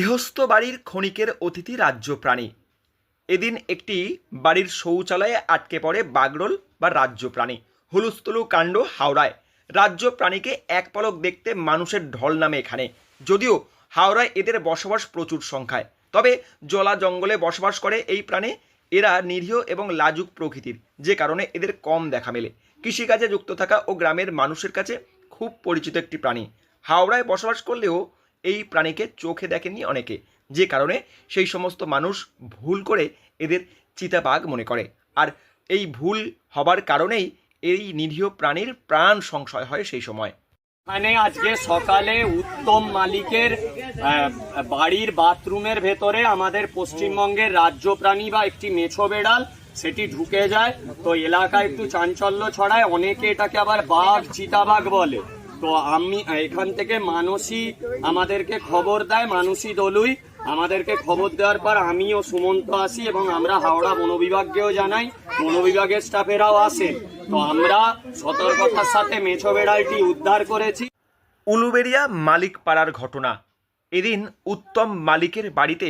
গৃহস্থ বাড়ির ক্ষণিকের অতিথি রাজ্য প্রাণী। এদিন একটি বাড়ির শৌচালয়ে আটকে পড়ে বাগরোল বা রাজ্য প্রাণী। হুলস্থুলু কাণ্ড হাওড়ায়। রাজ্য প্রাণীকে এক পলক দেখতে মানুষের ঢল নামে এখানে। যদিও হাওড়ায় এদের বসবাস প্রচুর সংখ্যায়, তবে জলা জঙ্গলে বসবাস করে এই প্রাণী। এরা নিরীহ এবং লাজুক প্রকৃতির, যে কারণে এদের কম দেখা মেলে। কৃষিকাজে যুক্ত থাকা ও গ্রামের মানুষের কাছে খুব পরিচিত একটি প্রাণী। হাওড়ায় বসবাস করলেও এই প্রাণীকে চোখে দেখেনি অনেকে, যে কারণে সেই সমস্ত মানুষ ভুল করে এদের চিতাবাঘ মনে করে। আর এই ভুল হবার কারণেই এই নিরীহ প্রাণীর প্রাণ সংশয় হয় সেই সময়। এখানে আজকে সকালে উত্তম মালিকের বাড়ির বাথরুমের ভেতরে আমাদের পশ্চিমবঙ্গের রাজ্য প্রাণী বা একটি মেছো বেড়াল সেটি ঢুকে যায়। তো এলাকায় একটু চাঞ্চল্য ছড়ায়, অনেকে এটাকে আবার বাঘ চিতাবাঘ বলে। তো আমি এখান থেকে মানসী আমাদেরকে খবর দেয়, মানসী দলুই আমাদেরকে খবর দেওয়ার পর আমি ও সুমন্ত আসি এবং আমরা হাওড়া বন বিভাগকেও জানাই, বন বিভাগের স্টাফেরাও আসে। তো আমরা সতর্কতার সাথে মেছো বেড়ালটি উদ্ধার করেছি। উলুবেড়িয়া মালিক পাড়ার ঘটনা। এদিন উত্তম মালিকের বাড়িতে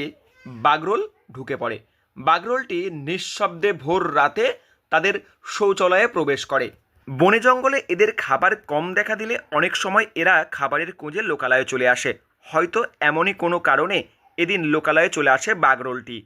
বাগরোল ঢুকে পড়ে। বাগরোলটি নিঃশব্দে ভোর রাতে তাদের শৌচালয়ে প্রবেশ করে। বনে জঙ্গলে এদের খাবার কম দেখা দিলে অনেক সময় এরা খাবারের খোঁজে লোকালয়ে চলে আসে। হয়তো এমনই কোনো কারণে এদিন লোকালয়ে চলে আসে বাগরোলটি।